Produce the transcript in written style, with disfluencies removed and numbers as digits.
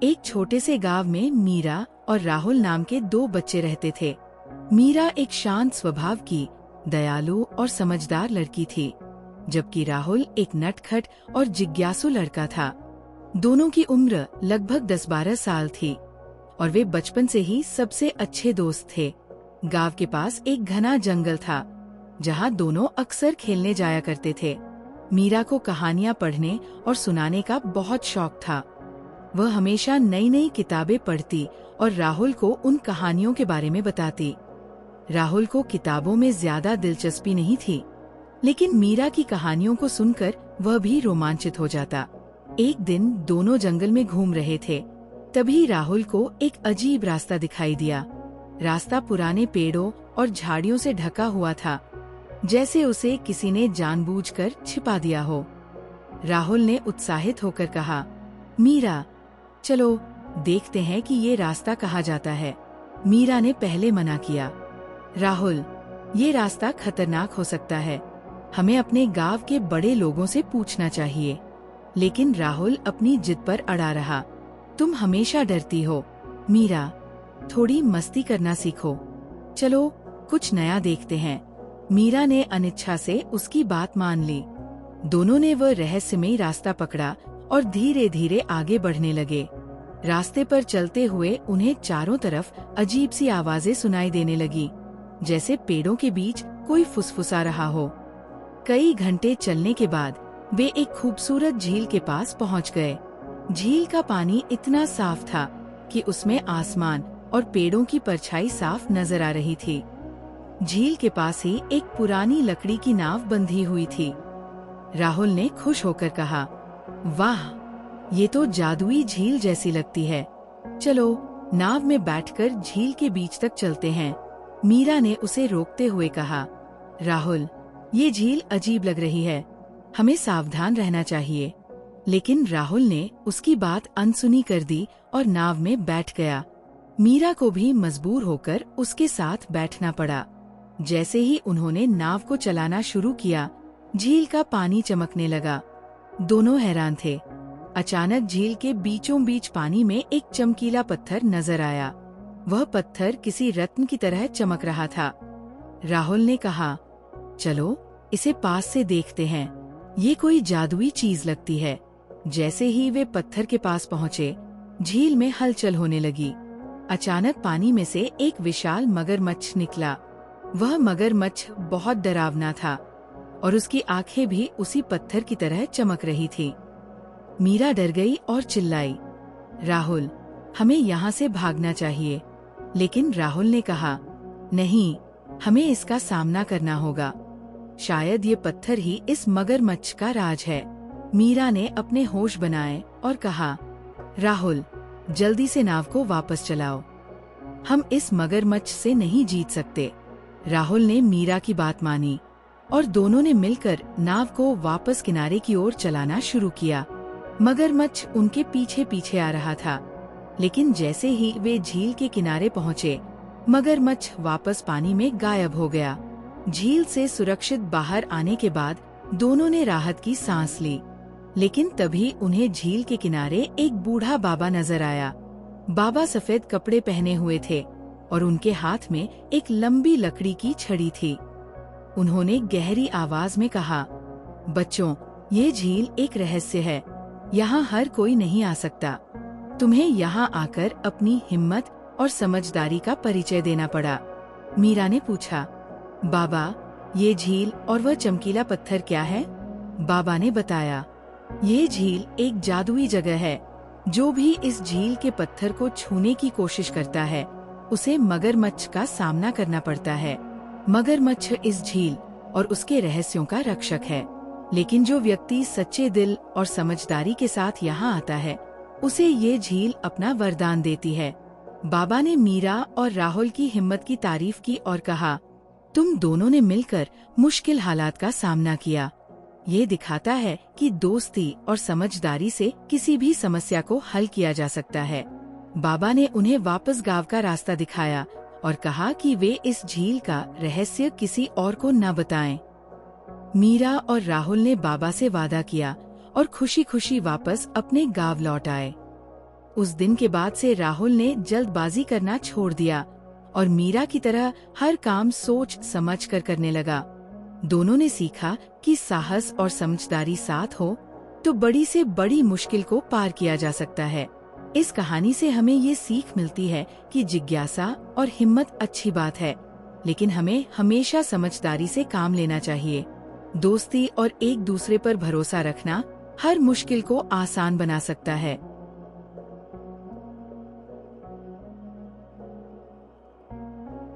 एक छोटे से गांव में मीरा और राहुल नाम के दो बच्चे रहते थे। मीरा एक शांत स्वभाव की, दयालु और समझदार लड़की थी, जबकि राहुल एक नटखट और जिज्ञासु लड़का था। दोनों की उम्र लगभग 10-12 साल थी और वे बचपन से ही सबसे अच्छे दोस्त थे। गांव के पास एक घना जंगल था, जहां दोनों अक्सर खेलने जाया करते थे। मीरा को कहानियां पढ़ने और सुनाने का बहुत शौक था। वह हमेशा नई नई किताबें पढ़ती और राहुल को उन कहानियों के बारे में बताती। राहुल को किताबों में ज्यादा दिलचस्पी नहीं थी, लेकिन मीरा की कहानियों को सुनकर वह भी रोमांचित हो जाता। एक दिन दोनों जंगल में घूम रहे थे, तभी राहुल को एक अजीब रास्ता दिखाई दिया। रास्ता पुराने पेड़ों और झाड़ियों से ढका हुआ था, जैसे उसे किसी ने जानबूझकर छिपा दिया हो। राहुल ने उत्साहित होकर कहा, मीरा, चलो देखते हैं कि ये रास्ता कहाँ जाता है। मीरा ने पहले मना किया, राहुल, ये रास्ता खतरनाक हो सकता है, हमें अपने गांव के बड़े लोगों से पूछना चाहिए। लेकिन राहुल अपनी जिद पर अड़ा रहा, तुम हमेशा डरती हो मीरा, थोड़ी मस्ती करना सीखो, चलो कुछ नया देखते हैं। मीरा ने अनिच्छा से उसकी बात मान ली। दोनों ने वह रहस्यमयी रास्ता पकड़ा और धीरे धीरे आगे बढ़ने लगे। रास्ते पर चलते हुए उन्हें चारों तरफ अजीब सी आवाजें सुनाई देने लगी, जैसे पेड़ों के बीच कोई फुसफुसा रहा हो। कई घंटे चलने के बाद वे एक खूबसूरत झील के पास पहुंच गए। झील का पानी इतना साफ था कि उसमें आसमान और पेड़ों की परछाई साफ नजर आ रही थी। झील के पास ही एक पुरानी लकड़ी की नाव बंधी हुई थी। राहुल ने खुश होकर कहा, वाह, ये तो जादुई झील जैसी लगती है, चलो नाव में बैठकर झील के बीच तक चलते हैं। मीरा ने उसे रोकते हुए कहा, राहुल, ये झील अजीब लग रही है, हमें सावधान रहना चाहिए। लेकिन राहुल ने उसकी बात अनसुनी कर दी और नाव में बैठ गया। मीरा को भी मजबूर होकर उसके साथ बैठना पड़ा। जैसे ही उन्होंने नाव को चलाना शुरू किया, झील का पानी चमकने लगा। दोनों हैरान थे। अचानक झील के बीचों बीच पानी में एक चमकीला पत्थर नजर आया। वह पत्थर किसी रत्न की तरह चमक रहा था। राहुल ने कहा, चलो इसे पास से देखते हैं, ये कोई जादुई चीज लगती है। जैसे ही वे पत्थर के पास पहुँचे, झील में हलचल होने लगी। अचानक पानी में से एक विशाल मगरमच्छ निकला। वह मगरमच्छ बहुत डरावना था और उसकी आंखें भी उसी पत्थर की तरह चमक रही थी। मीरा डर गई और चिल्लाई, राहुल, हमें यहाँ से भागना चाहिए। लेकिन राहुल ने कहा, नहीं, हमें इसका सामना करना होगा। शायद ये पत्थर ही इस मगरमच्छ का राज है। मीरा ने अपने होश बनाए और कहा, राहुल, जल्दी से नाव को वापस चलाओ, हम इस मगरमच्छ से नहीं जीत सकते। राहुल ने मीरा की बात मानी और दोनों ने मिलकर नाव को वापस किनारे की ओर चलाना शुरू किया। मगरमच्छ उनके पीछे पीछे आ रहा था, लेकिन जैसे ही वे झील के किनारे पहुँचे, मगरमच्छ वापस पानी में गायब हो गया। झील से सुरक्षित बाहर आने के बाद दोनों ने राहत की सांस ली। लेकिन तभी उन्हें झील के किनारे एक बूढ़ा बाबा नजर आया। बाबा सफेद कपड़े पहने हुए थे और उनके हाथ में एक लंबी लकड़ी की छड़ी थी। उन्होंने गहरी आवाज में कहा, बच्चों, ये झील एक रहस्य है, यहाँ हर कोई नहीं आ सकता। तुम्हें यहाँ आकर अपनी हिम्मत और समझदारी का परिचय देना पड़ा। मीरा ने पूछा, बाबा, ये झील और वह चमकीला पत्थर क्या है? बाबा ने बताया, ये झील एक जादुई जगह है। जो भी इस झील के पत्थर को छूने की कोशिश करता है, उसे मगरमच्छ का सामना करना पड़ता है। मगरमच्छ इस झील और उसके रहस्यों का रक्षक है, लेकिन जो व्यक्ति सच्चे दिल और समझदारी के साथ यहाँ आता है, उसे ये झील अपना वरदान देती है। बाबा ने मीरा और राहुल की हिम्मत की तारीफ की और कहा, तुम दोनों ने मिलकर मुश्किल हालात का सामना किया। ये दिखाता है कि दोस्ती और समझदारी से किसी भी समस्या को हल किया जा सकता है। बाबा ने उन्हें वापस गांव का रास्ता दिखाया और कहा कि वे इस झील का रहस्य किसी और को न बताएं। मीरा और राहुल ने बाबा से वादा किया और खुशी खुशी वापस अपने गांव लौट आए। उस दिन के बाद से राहुल ने जल्दबाजी करना छोड़ दिया और मीरा की तरह हर काम सोच समझ कर करने लगा। दोनों ने सीखा कि साहस और समझदारी साथ हो तो बड़ी से बड़ी मुश्किल को पार किया जा सकता है। इस कहानी से हमें ये सीख मिलती है कि जिज्ञासा और हिम्मत अच्छी बात है, लेकिन हमें हमेशा समझदारी से काम लेना चाहिए। दोस्ती और एक दूसरे पर भरोसा रखना हर मुश्किल को आसान बना सकता है।